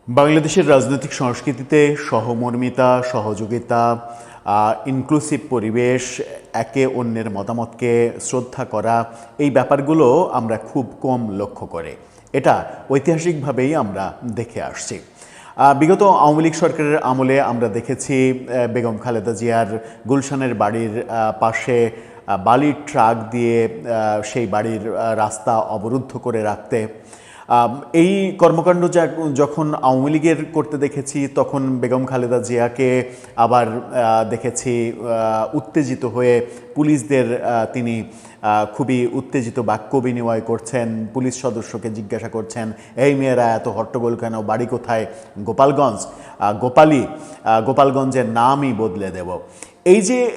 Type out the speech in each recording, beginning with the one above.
বাংলাদেশের রাজনৈতিক সংস্কৃতিতে সহমর্মিতা, সহযোগিতা, ইনক্লুসিভ পরিবেশ, একে অন্যের মতামতকে শ্রদ্ধা করা, এই ব্যাপারগুলো আমরা খুব কম লক্ষ্য করে। এটা ঐতিহাসিকভাবেই আমরা দেখে আসছি। বিগত আওয়ামী লীগ সরকারের আমলে আমরা দেখেছি বেগম খালেদা জিয়ার গুলশানের বাড়ির পাশে বালির ট্রাক দিয়ে সেই বাড়ির রাস্তা অবরুদ্ধ করে রাখতে। এই কর্মকাণ্ড যখন আওয়ামী লীগের করতে দেখেছি, তখন বেগম খালেদা জিয়াকে আবার দেখেছি উত্তেজিত হয়ে পুলিশদের তিনি খুবই উত্তেজিত বাক্য বিনিময় করছেন, পুলিশ সদস্যকে জিজ্ঞাসা করছেন, এই মেয়েরা এত হট্টগোল কেন, বাড়ি কোথায়? গোপালগঞ্জ, গোপালগঞ্জের নামই বদলে দেব।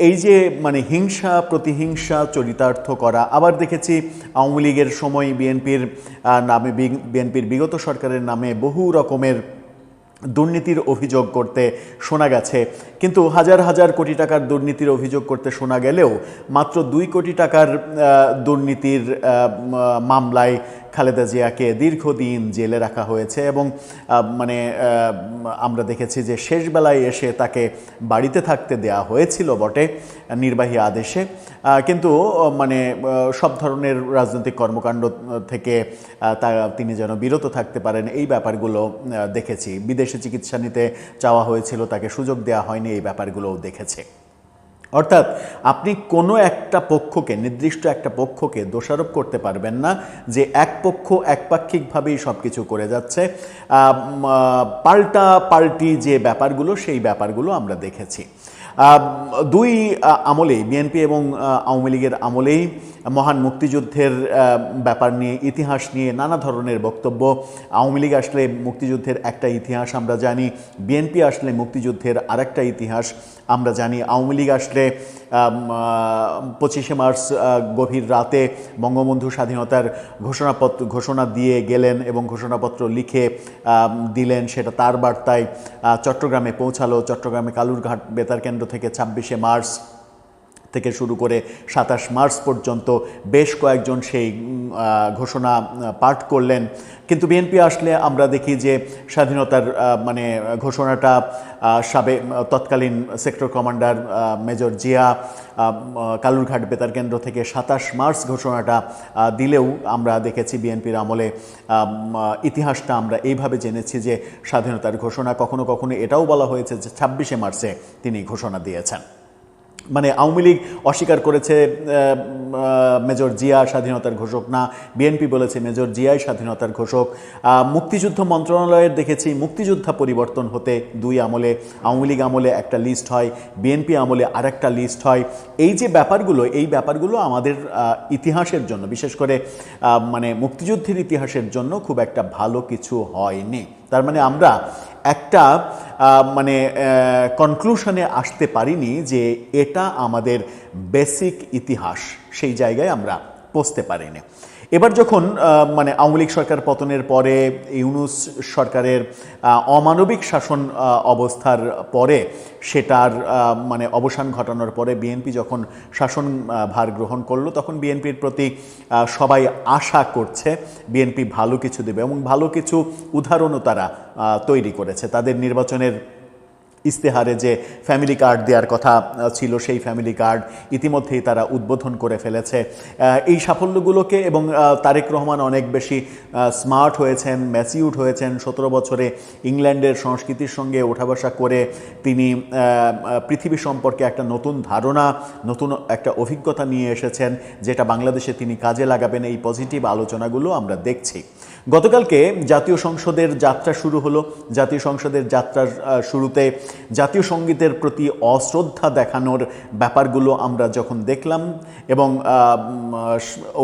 এই যে মানে হিংসা প্রতিহিংসা চরিতার্থ করা। আবার দেখেছি আওয়ামী লীগের সময় বিএনপির বিগত সরকারের নামে বহু রকমের দুর্নীতির অভিযোগ করতে শোনা গেছে, কিন্তু হাজার হাজার কোটি টাকার দুর্নীতির অভিযোগ করতে শোনা গেলেও মাত্র 2 কোটি টাকার দুর্নীতির মামলায় খালেদা জিয়াকে দীর্ঘদিন জেলে রাখা হয়েছে এবং মানে আমরা দেখেছি যে শেষ বেলায় এসে তাকে বাড়িতে থাকতে দেয়া হয়েছিল বটে নির্বাহী আদেশে, কিন্তু মানে সব ধরনের রাজনৈতিক কর্মকাণ্ড থেকে তিনি যেন বিরত থাকতে পারেন, এই ব্যাপারগুলো দেখেছি। বিদেশে চিকিৎসা নিতে চাওয়া হয়েছিল, তাকে সুযোগ দেওয়া হয়নি, এই ব্যাপারগুলোও দেখেছে। অর্থাৎ আপনি কোনো একটা পক্ষকে, নির্দিষ্ট একটা পক্ষকে দোষারোপ করতে পারবেন না যে এক পক্ষ একপাক্ষিকভাবেই সব কিছু করে যাচ্ছে। পাল্টি যে ব্যাপারগুলো, সেই ব্যাপারগুলো আমরা দেখেছি। দুই আমলেই, বিএনপি এবং আওয়ামী লীগের আমলেই মহান মুক্তিযুদ্ধের ব্যাপার নিয়ে, ইতিহাস নিয়ে নানা ধরনের বক্তব্য। আওয়ামী লীগ আসলে মুক্তিযুদ্ধের একটা ইতিহাস আমরা জানি, বিএনপি আসলে মুক্তিযুদ্ধের আরেকটা ইতিহাস আমরা জানি। আওয়ামী লীগ আসলে 25শে মার্চ গভীর রাতে বঙ্গবন্ধু স্বাধীনতার ঘোষণা দিয়ে গেলেন এবং ঘোষণাপত্র লিখে দিলেন, সেটা তার বার্তায় চট্টগ্রামে পৌঁছালো। চট্টগ্রামে কালুরঘাট বেতার কেন্দ্র থেকে 26শে মার্চ থেকে শুরু করে 27 মার্চ পর্যন্ত বেশ কয়েকজন সেই ঘোষণা পাঠ করলেন। কিন্তু বিএনপি আসলে আমরা দেখি যে স্বাধীনতার মানে ঘোষণাটা তৎকালীন sector commander major Zia Kalurghat বেতার কেন্দ্র থেকে 27 মার্চ ঘোষণাটা দিলেও আমরা দেখেছি বিএনপির আমলে ইতিহাসটা আমরা এইভাবে জেনেছি যে স্বাধীনতার ঘোষণা কখনো কখনো এটাও বলা হয়েছে যে 26শে মার্চে তিনি ঘোষণা দিয়েছেন। মানে আওয়ামী লীগ অস্বীকার করেছে মেজর জিয়া স্বাধীনতার ঘোষক না, বিএনপি বলেছে মেজর জিয়াই স্বাধীনতার ঘোষক। মুক্তিযুদ্ধ মন্ত্রণালয়ের দেখেছি মুক্তিযোদ্ধা পরিবর্তন হতে দুই আমলে, আওয়ামী লীগ আমলে একটা লিস্ট হয়, বিএনপি আমলে আরেকটা লিস্ট হয়। এই যে ব্যাপারগুলো, এই ব্যাপারগুলো আমাদের ইতিহাসের জন্য, বিশেষ করে মানে মুক্তিযুদ্ধের ইতিহাসের জন্য খুব একটা ভালো কিছু হয়নি। তার মানে আমরা একটা মানে কনক্লুশনে আসতে পারিনি যে এটা আমাদের বেসিক ইতিহাস, সেই জায়গায় আমরা পৌঁছতে পারিনি। এবার যখন মানে আওয়ামী লীগ সরকার পতনের পরে ইউনূস সরকারের অমানবিক শাসন অবস্থার পরে, সেটার মানে অবসান ঘটানোর পরে বিএনপি যখন শাসন ভার গ্রহণ করলো, তখন বিএনপির প্রতি সবাই আশা করছে বিএনপি ভালো কিছু দেবে এবং ভালো কিছু উদাহরণও তারা তৈরি করেছে। তাদের নির্বাচনের ইস্তেহারে যে ফ্যামিলি কার্ড দেওয়ার কথা ছিল, সেই ফ্যামিলি কার্ড ইতিমধ্যেই তারা উদ্বোধন করে ফেলেছে। এই সাফল্যগুলোকে, এবং তারেক রহমান অনেক বেশি স্মার্ট হয়েছেন, ম্যাচিউরড হয়েছেন। 17 বছরে ইংল্যান্ডের সংস্কৃতির সঙ্গে ওঠা বসা করে তিনি পৃথিবী সম্পর্কে একটা নতুন ধারণা, নতুন একটা অভিজ্ঞতা নিয়ে এসেছেন, যেটা বাংলাদেশে তিনি কাজে লাগাবেন। এই পজিটিভ আলোচনাগুলো আমরা দেখছি। গতকালকে জাতীয় সংসদের যাত্রা শুরু হলো। জাতীয় সংসদের যাত্রার শুরুতে জাতীয় সঙ্গীতের প্রতি অশ্রদ্ধা দেখানোর ব্যাপারগুলো আমরা যখন দেখলাম, এবং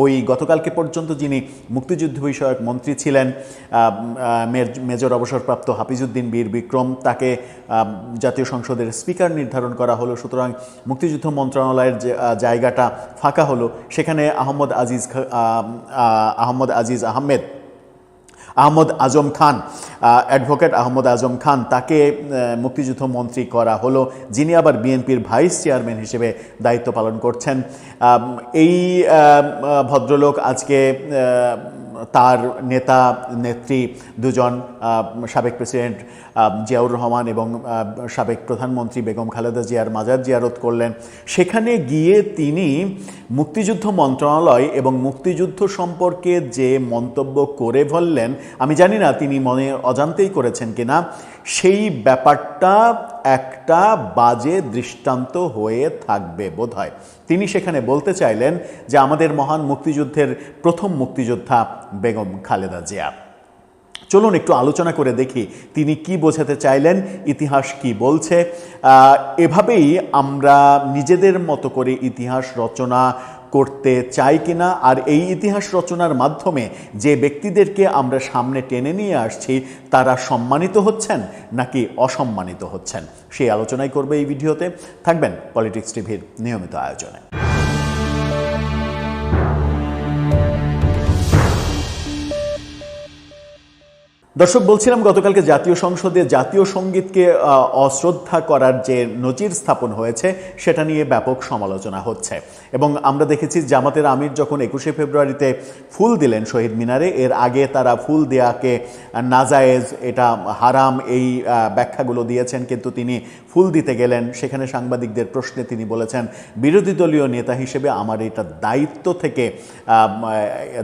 ওই গতকালকে পর্যন্ত যিনি মুক্তিযুদ্ধ বিষয়ক মন্ত্রী ছিলেন মেজর অবসরপ্রাপ্ত হাফিজউদ্দিন বীর বিক্রম, তাকে জাতীয় সংসদের স্পিকার নির্ধারণ করা হলো। সুতরাং মুক্তিযুদ্ধ মন্ত্রণালয়ের যে জায়গাটা ফাঁকা হলো, সেখানে আহমদ আজম খান, অ্যাডভোকেট আহমদ আজম খান, তাকে মুক্তিযুদ্ধ মন্ত্রী করা হলো, যিনি আবার বিএনপির ভাইস চেয়ারম্যান হিসেবে দায়িত্ব পালন করছেন। এই ভদ্রলোক আজকে তার নেতা নেত্রী দুজন, সাবেক প্রেসিডেন্ট জিয়াউর রহমান এবং সাবেক প্রধানমন্ত্রী বেগম খালেদা জিয়ার মাজার জিয়ারত করলেন। সেখানে গিয়ে তিনি মুক্তিযুদ্ধ মন্ত্রণালয় এবং মুক্তিযুদ্ধ সম্পর্কে যে মন্তব্য করে বললেন, আমি জানি না তিনি মনে অজান্তেই করেছেন কিনা, সেই ব্যাপারটা একটা বাজে দৃষ্টান্ত হয়ে থাকবে বোধহয়। তিনি সেখানে বলতে চাইলেন যে আমাদের মহান মুক্তিযুদ্ধের প্রথম মুক্তিযোদ্ধা বেগম খালেদা জিয়া। চলুন একটু আলোচনা করে দেখি তিনি কি বোঝাতে চাইলেন, ইতিহাস কি বলছে। এভাবেই আমরা নিজেদের মতো করে ইতিহাস রচনা করতে চাই কিনা, আর এই ইতিহাস রচনার মাধ্যমে যে ব্যক্তিদেরকে আমরা সামনে টেনে নিয়ে আসছি তারা সম্মানিত হচ্ছেন নাকি অসম্মানিত হচ্ছেন, সেই আলোচনাই করবে এই ভিডিওতে। থাকবেন পলিটিক্স টিভির নিয়মিত আয়োজনে। দর্শক, বলছিলাম গতকালকে জাতীয় সংসদে জাতীয় সঙ্গীতকে অশ্রদ্ধা করার যে নজির স্থাপন হয়েছে সেটা নিয়ে ব্যাপক সমালোচনা হচ্ছে। এবং আমরা দেখেছি জামাতের আমির যখন 21শে ফেব্রুয়ারিতে ফুল দিলেন শহীদ মিনারে, এর আগে তারা ফুল দেয়াকে নাজায়েজ, এটা হারাম, এই ব্যাখ্যাগুলো দিয়েছেন। কিন্তু তিনি ফুল দিতে গেলেন, সেখানে সাংবাদিকদের প্রশ্নে তিনি বলেছেন বিরোধী দলীয় নেতা হিসেবে আমার এটা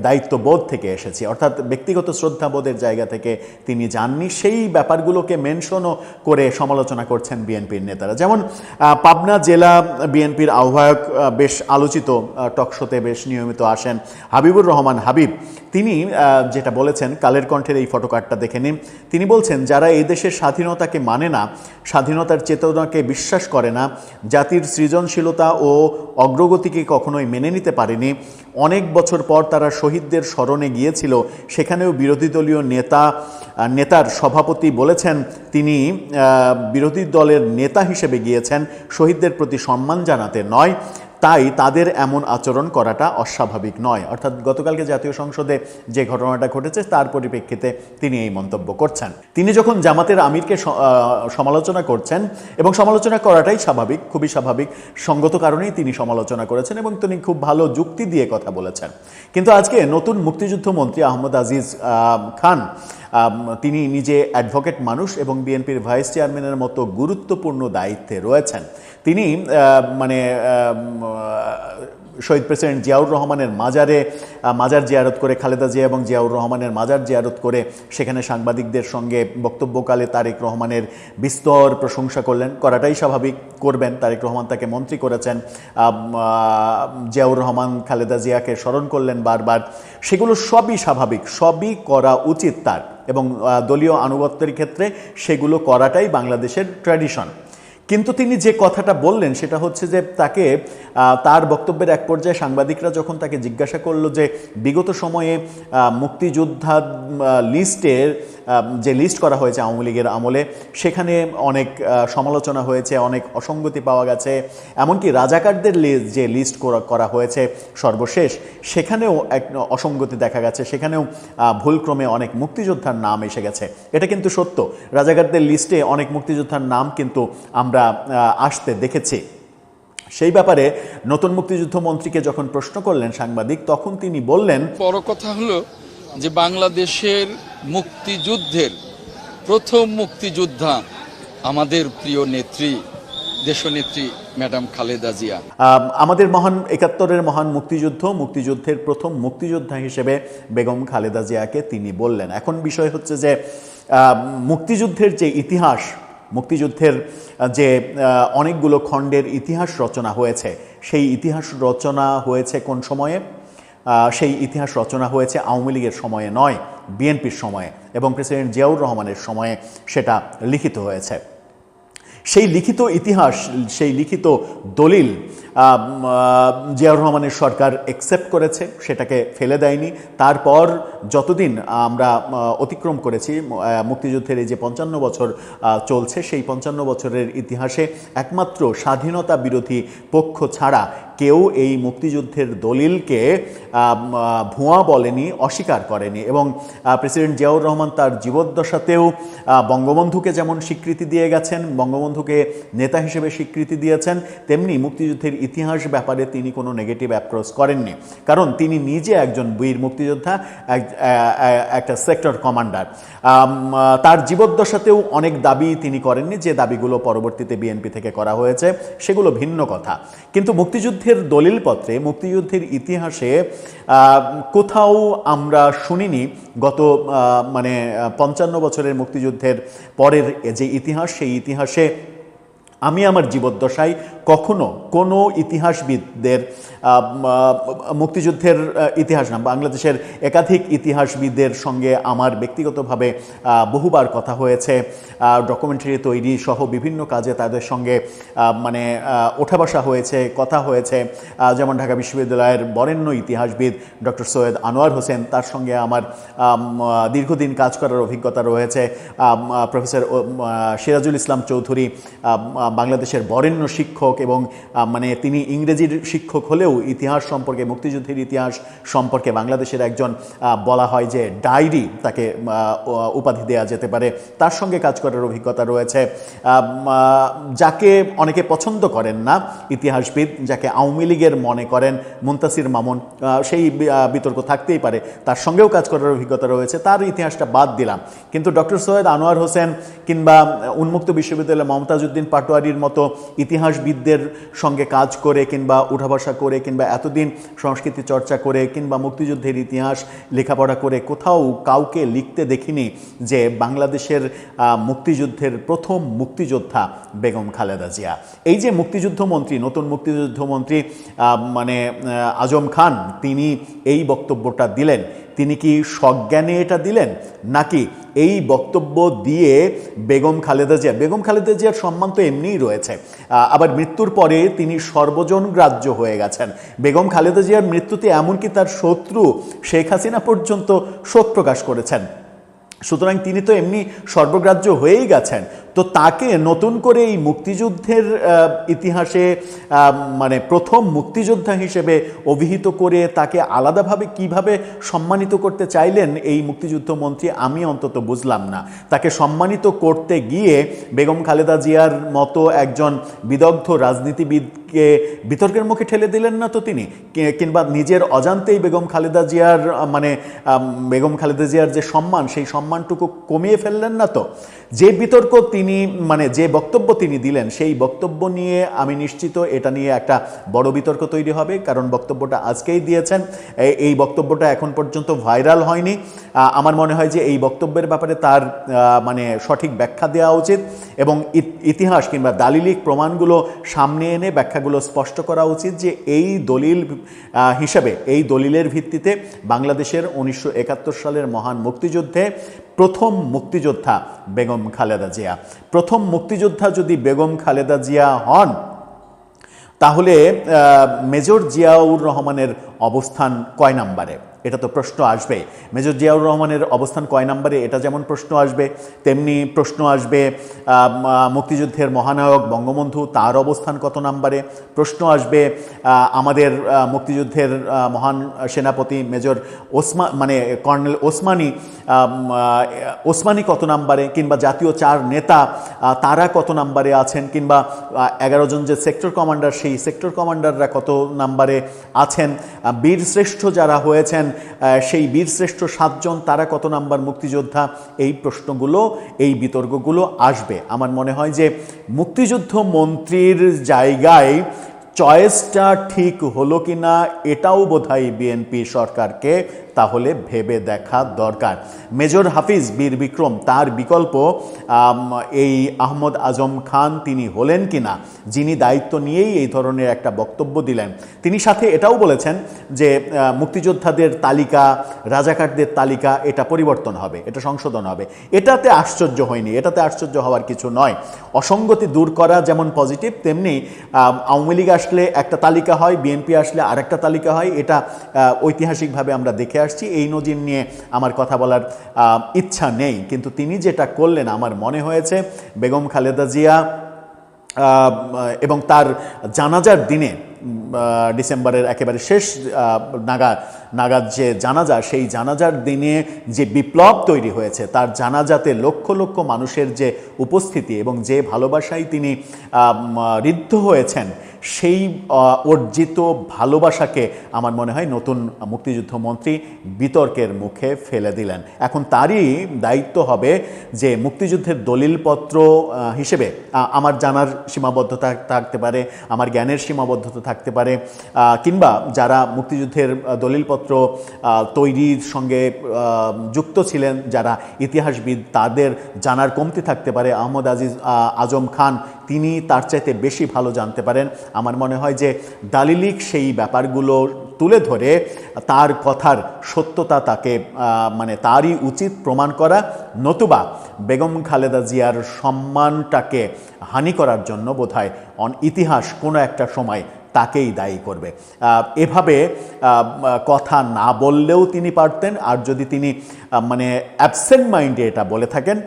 দায়িত্ববোধ থেকে এসেছি, অর্থাৎ ব্যক্তিগত শ্রদ্ধাবোধের জায়গা থেকে তিনি যাননি। সেই ব্যাপারগুলোকে মেনশনও করে সমালোচনা করছেন বিএনপির নেতারা। যেমন পাবনা জেলা বিএনপির আহ্বায়ক, বেশ আলোচিত টকশোতে বেশ নিয়মিত আসেন, হাবিবুর রহমান হাবিব, তিনি যেটা বলেছেন, কালের কণ্ঠের এই ফটোকার্ডটা দেখে নিন। তিনি বলছেন যারা এই দেশের স্বাধীনতাকে মানে না, স্বাধীনতার চেতনাকে বিশ্বাস করে না, জাতির সৃজনশীলতা ও অগ্রগতিকে কখনোই মেনে নিতে পারেনি, অনেক বছর পর তারা শহীদদের স্মরণে গিয়েছিল, সেখানেও বিরোধী দলীয় নেতার সভাপতি বলেছেন তিনি বিরোধী দলের নেতা হিসেবে গিয়েছেন, শহীদদের প্রতি সম্মান জানাতে নয়, তাই তাদের এমন আচরণ করাটা অস্বাভাবিক নয়। অর্থাৎ গতকালকে জাতীয় সংসদে যে ঘটনাটা ঘটেছে তার পরিপ্রেক্ষিতে তিনি এই মন্তব্য করছেন। তিনি যখন জামাতের আমিরকে সমালোচনা করছেন, এবং সমালোচনা করাটাই স্বাভাবিক, খুবই স্বাভাবিক, সঙ্গত কারণেই তিনি সমালোচনা করেছেন এবং তিনি খুব ভালো যুক্তি দিয়ে কথা বলেছেন। কিন্তু আজকে নতুন মুক্তিযুদ্ধ মন্ত্রী আহমদ আজিজ খান, তিনি নিজে অ্যাডভোকেট মানুষ এবং বিএনপির ভাইস চেয়ারম্যানের মতো গুরুত্বপূর্ণ দায়িত্বে রয়েছেন। তিনি শহীদ প্রেসিডেন্ট জিয়াউর রহমানের মাজার জিয়ারত করে, খালেদা জিয়া এবং জিয়াউর রহমানের মাজার জিয়ারত করে সেখানে সাংবাদিকদের সঙ্গে বক্তব্যকালে তারেক রহমানের বিস্তর প্রশংসা করলেন, করাটাই স্বাভাবিক, করবেন। তারেক রহমান তাকে মন্ত্রী করেছেন। জিয়াউর রহমান খালেদা জিয়াকে স্মরণ করলেন বারবার, সেগুলো সবই স্বাভাবিক, সবই করা উচিত তার, এবং দলীয় আনুগত্যের ক্ষেত্রে সেগুলো করাটাই বাংলাদেশের ট্র্যাডিশন। কিন্তু তিনি যে কথাটা বললেন সেটা হচ্ছে যে তার বক্তব্যের এক পর্যায়ে সাংবাদিকরা যখন তাকে জিজ্ঞাসা করলো যে বিগত সময়ে মুক্তিযোদ্ধা লিস্টের যে লিস্ট করা হয়েছে আওয়ামী লীগের আমলে, সেখানে অনেক সমালোচনা হয়েছে, অনেক অসঙ্গতি পাওয়া গেছে, এমনকি রাজাকারদের যে লিস্ট করা হয়েছে সর্বশেষ, সেখানেও এক অসঙ্গতি দেখা গেছে, সেখানেও ভুলক্রমে অনেক মুক্তিযোদ্ধার নাম এসে গেছে। এটা কিন্তু সত্য, রাজাকারদের লিস্টে অনেক মুক্তিযোদ্ধার নাম কিন্তু আমরা আসতে দেখেছি। সেই ব্যাপারে নতুন মুক্তিযুদ্ধ মন্ত্রীকে যখন প্রশ্ন করলেন সাংবাদিক, তখন তিনি বললেন, বড় কথা হলো যে বাংলাদেশের মুক্তিযুদ্ধের প্রথম মুক্তিযোদ্ধা আমাদের প্রিয় নেত্রী, দেশনেত্রী ম্যাডাম খালেদা জিয়া। আমাদের মহান ৭১-এর মহান মুক্তিযুদ্ধের প্রথম মুক্তিযোদ্ধা হিসেবে বেগম খালেদা জিয়াকে তিনি বললেন। এখন বিষয় হচ্ছে যে মুক্তিযুদ্ধের যে ইতিহাস, মুক্তিযুদ্ধের যে অনেকগুলো খণ্ডের ইতিহাস রচনা হয়েছে, সেই ইতিহাস রচনা হয়েছে কোন সময়ে? সেই ইতিহাস রচনা হয়েছে আওয়ামী লীগের সময়ে নয়, বিএনপির সময়ে, এবং প্রেসিডেন্ট জিয়াউর রহমানের সময়ে সেটা লিখিত হয়েছে। সেই লিখিত ইতিহাস, সেই লিখিত দলিল জিয়াউর রহমানের সরকার অ্যাকসেপ্ট করেছে, সেটাকে ফেলে দেয়নি। তারপর যতদিন আমরা অতিক্রম করেছি, মুক্তিযুদ্ধের এই যে ৫৫ বছর চলছে, সেই ৫৫ বছরের ইতিহাসে একমাত্র স্বাধীনতা বিরোধী পক্ষ ছাড়া কেউ এই মুক্তিযুদ্ধের দলিলকে ভুয়া বলেনি, অস্বীকার করেনি। এবং প্রেসিডেন্ট জিয়াউর রহমান তার জীবদ্দশাতেও বঙ্গবন্ধুকে যেমন স্বীকৃতি দিয়ে গেছেন, বঙ্গবন্ধুকে নেতা হিসেবে স্বীকৃতি দিয়েছেন, তেমনি মুক্তিযুদ্ধের ইতিহাস ব্যাপারে তিনি কোনো নেগেটিভ অ্যাপ্রোচ করেননি, কারণ তিনি নিজে একজন বীর মুক্তিযোদ্ধা, একটা সেক্টর কমান্ডার। তার জীবদ্দশাতেও অনেক দাবি তিনি করেননি, যে দাবিগুলো পরবর্তীতে বিএনপি থেকে করা হয়েছে সেগুলো ভিন্ন কথা। কিন্তু মুক্তিযুদ্ধের দলিলপত্রে, মুক্তিযুদ্ধের ইতিহাসে কোথাও আমরা শুনিনি গত 55 বছরের মুক্তিযুদ্ধের পরের যে ইতিহাস, সেই ইতিহাসে আমি আমার জীবদ্দশায় কখনো কোনো ইতিহাসবিদদের, মুক্তিযুদ্ধের ইতিহাস না, বাংলাদেশের একাধিক ইতিহাসবিদদের সঙ্গে আমার ব্যক্তিগতভাবে বহুবার কথা হয়েছে, ডকুমেন্টারি তৈরি সহ বিভিন্ন কাজে তাদের সঙ্গে ওঠা বসা হয়েছে, কথা হয়েছে। যেমন ঢাকা বিশ্ববিদ্যালয়ের বরেণ্য ইতিহাসবিদ ডক্টর সৈয়দ আনোয়ার হোসেন, তার সঙ্গে আমার দীর্ঘদিন কাজ করার অভিজ্ঞতা রয়েছে। প্রফেসর সিরাজুল ইসলাম চৌধুরী, বাংলাদেশের বরেণ্য শিক্ষক, এবং তিনি ইংরেজির শিক্ষক হলেও ইতিহাস সম্পর্কে, মুক্তিযুদ্ধের ইতিহাস সম্পর্কে বাংলাদেশের একজন, বলা হয় যে ডায়েরি তাকে উপাধি দেওয়া যেতে পারে, তার সঙ্গে কাজ করার অভিজ্ঞতা রয়েছে। যাকে অনেকে পছন্দ করেন না ইতিহাসবিদ, যাকে আওয়ামী লীগের মনে করেন, মুনতাসির মামুন, সেই বিতর্ক থাকতেই পারে, তার সঙ্গেও কাজ করার অভিজ্ঞতা রয়েছে, তার ইতিহাসটা বাদ দিলাম। কিন্তু ডক্টর সৈয়দ আনোয়ার হোসেন কিংবা উন্মুক্ত বিশ্ববিদ্যালয়ের মমতাজ উদ্দিন পাটোয়ারির মতো ইতিহাসবিদদের সঙ্গে কাজ করে, কিংবা উঠা বসা করে, কিংবা এতদিন সংস্কৃতি চর্চা করে, কিংবা মুক্তিযুদ্ধের ইতিহাস লেখাপড়া করে কোথাও কাউকে লিখতে দেখিনি যে বাংলাদেশের মুক্তিযুদ্ধের প্রথম মুক্তিযোদ্ধা বেগম খালেদা জিয়া। এই যে মুক্তিযুদ্ধমন্ত্রী, নতুন মুক্তিযুদ্ধমন্ত্রী আজম খান, তিনি এই বক্তব্যটা দিলেন, তিনি কি সজ্ঞানে এটা দিলেন, নাকি এই বক্তব্য দিয়ে বেগম খালেদা জিয়ার সম্মান তো এমনিই রয়েছে, আবার মৃত্যুর পরে তিনি সর্বজন গ্রাহ্য হয়ে গেছেন। বেগম খালেদা জিয়ার মৃত্যুতে এমনকি তার শত্রু শেখ হাসিনা পর্যন্ত শোক প্রকাশ করেছেন, সুতরাং তিনি তো এমনি সর্বগ্রাহ্য হয়েই গেছেন। তো তাকে নতুন করে এই মুক্তিযুদ্ধের ইতিহাসে প্রথম মুক্তিযোদ্ধা হিসেবে অভিহিত করে তাকে আলাদাভাবে কিভাবে সম্মানিত করতে চাইলেন এই মুক্তিযুদ্ধ মন্ত্রী, আমি অন্তত বুঝলাম না। তাকে সম্মানিত করতে গিয়ে বেগম খালেদা জিয়ার মতো একজন বিদগ্ধ রাজনীতিবিদকে বিতর্কের মুখে ঠেলে দিলেন না তো তিনি, কিংবা নিজের অজান্তেই বেগম খালেদা জিয়ার যে সম্মান, সেই সম্মানটুকু কমিয়ে ফেললেন না তো। যে বিতর্ক তিনি যে বক্তব্য তিনি দিলেন, সেই বক্তব্য নিয়ে আমি নিশ্চিত এটা নিয়ে একটা বড় বিতর্ক তৈরি হবে, কারণ বক্তব্যটা আজকেই দিয়েছেন, এই বক্তব্যটা এখন পর্যন্ত ভাইরাল হয়নি। আমার মনে হয় যে এই বক্তব্যের ব্যাপারে তার সঠিক ব্যাখ্যা দেওয়া উচিত, এবং ইতিহাস কিংবা দালিলিক প্রমাণগুলো সামনে এনে ব্যাখ্যাগুলো স্পষ্ট করা উচিত যে এই দলিল হিসাবে, এই দলিলের ভিত্তিতে বাংলাদেশের 1971 সালের মহান মুক্তিযুদ্ধে প্রথম মুক্তিযোদ্ধা বেগম খালেদা জিয়া। প্রথম মুক্তিযোদ্ধা যদি বেগম খালেদা জিয়া হন, তাহলে মেজর জিয়াউর রহমানের অবস্থান কয় নম্বরে? এটা তো প্রশ্ন আসবে। মেজর জিয়াউর রহমানের অবস্থান কয় নম্বরে, এটা যেমন প্রশ্ন আসবে, তেমনি প্রশ্ন আসবে মুক্তিযুদ্ধের মহানায়ক বঙ্গবন্ধু, তার অবস্থান কত নম্বরে। প্রশ্ন আসবে আমাদের মুক্তিযুদ্ধের মহান সেনাপতি মেজর কর্নেল ওসমানী কত নম্বরে, কিংবা জাতীয় 4 নেতা তারা কত নম্বরে আছেন, কিংবা 11 জন যে সেক্টর কমান্ডার, সেই সেক্টর কমান্ডাররা কত নম্বরে আছেন, বীরশ্রেষ্ঠ যারা হয়েছেন সেই বীরশ্রেষ্ঠ 7 জন, তারা কত নাম্বার মুক্তিযোদ্ধা। এই প্রশ্নগুলো, এই বিতর্কগুলো আসবে। আমার মনে হয় যে মুক্তিযুদ্ধ মন্ত্রীর জায়গায় চয়েসটা ঠিক হলো কিনা, এটাও বোধহয় বিএনপি সরকারকে তাহলে ভেবে দেখা দরকার। মেজর হাফিজ বীর বিক্রম, তার বিকল্প এই আহমদ আজম খান তিনি হলেন কিনা, যিনি দায়িত্ব নিয়েই এই ধরনের একটা বক্তব্য দিলেন। তিনি সাথে এটাও বলেছেন যে মুক্তিযোদ্ধাদের তালিকা, রাজাকারদের তালিকা, এটা পরিবর্তন হবে, এটা সংশোধন হবে। এটাতে আশ্চর্য হয়নি, এটাতে আশ্চর্য হওয়ার কিছু নয়। অসঙ্গতি দূর করা যেমন পজিটিভ, তেমনি আওয়ামী লীগ আসলে একটা তালিকা হয়, বিএনপি আসলে আরেকটা তালিকা হয়, এটা ঐতিহাসিকভাবে আমরা দেখে আসছি। এই নজির নিয়ে আমার কথা বলার ইচ্ছা নেই, কিন্তু তিনি যেটা করলেন আমার মনে হয়েছে বেগম খালেদা জিয়া এবং তার জানাজার দিনে ডিসেম্বরের একেবারে শেষ নাগাদ যে জানাজা, সেই জানাজার দিনে যে বিপ্লব তৈরি হয়েছে, তার জানাজাতে লক্ষ লক্ষ মানুষের যে উপস্থিতি এবং যে ভালোবাসায় তিনি ঋদ্ধ হয়েছেন, সেই অর্জিত ভালোবাসাকে আমার মনে হয় নতুন মুক্তিযুদ্ধ মন্ত্রী বিতর্কের মুখে ফেলে দিলেন। এখন তারই দায়িত্ব হবে যে মুক্তিযুদ্ধের দলিলপত্র হিসেবে আমার জানার সীমাবদ্ধতা থাকতে পারে, আমার জ্ঞানের সীমাবদ্ধতা থাকতে পারে, কিংবা যারা মুক্তিযুদ্ধের দলিলপত্র তৈরির সঙ্গে যুক্ত ছিলেন, যারা ইতিহাসবিদ, তাদের জানার কমতি থাকতে পারে। আহমদ আজম খান তিনি তার চাইতে বেশি ভালো জানতে পারেন। আমার মনে হয় যে দালিলিক সেই ব্যাপারগুলো তুলে ধরে তার কথার সত্যতা তাকে মানে তারই উচিত প্রমাণ করা, নতুবা বেগম খালেদা জিয়ার সম্মানটাকে হানি করার জন্য বোধহয় ইতিহাস কোনো একটা সময় তাকেই দায়ী করবে। এভাবে কথা না বললেও তিনি পারতেন, আর যদি তিনি মানে অ্যাবসেন্ট মাইন্ডে এটা বলে থাকেন,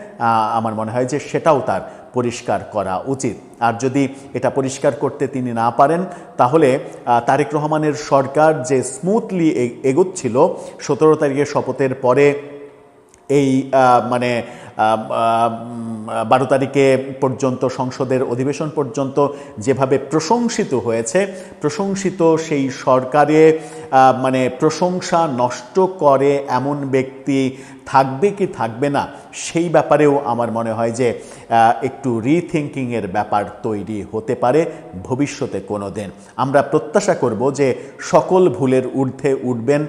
আমার মনে হয় যে সেটাও তার পরিষ্কার করা উচিত। আর যদি এটা পরিষ্কার করতে তিনি না পারেন, তাহলে তারেক রহমানের সরকার যে স্মুথলি এগোচ্ছিল 17 তারিখে শপথের পরে এই মানে 12 তারিখে পর্যন্ত সংসদের অধিবেশন পর্যন্ত যেভাবে প্রশংসিত হয়েছে, প্রশংসিত সেই সরকারে মানে প্রশংসা নষ্ট করে এমন ব্যক্তি থাকবে কি থাকবে না, সেই ব্যাপারেও আমার মনে হয় যে একটু রিথিঙ্কিংয়ের ব্যাপার তৈরি হতে পারে ভবিষ্যতে কোনো দিন। আমরা প্রত্যাশা করব যে সকল ভুলের ঊর্ধ্বে উঠবেন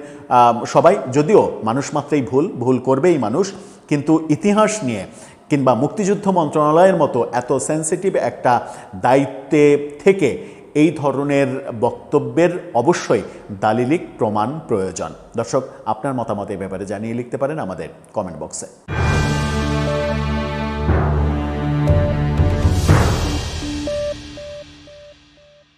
সবাই, যদিও মানুষ মাত্রই ভুল করবেই মানুষ, কিন্তু ইতিহাস নিয়ে কিংবা মুক্তিযুদ্ধ মন্ত্রণালয়ের মতো এত সেন্সিটিভ একটা দায়িত্বে থেকে এই ধরনের বক্তব্যের অবশ্যই দালিলিক প্রমাণ প্রয়োজন। দর্শক, আপনার মতামত এই ব্যাপারে জানিয়ে লিখতে পারেন আমাদের কমেন্ট বক্সে।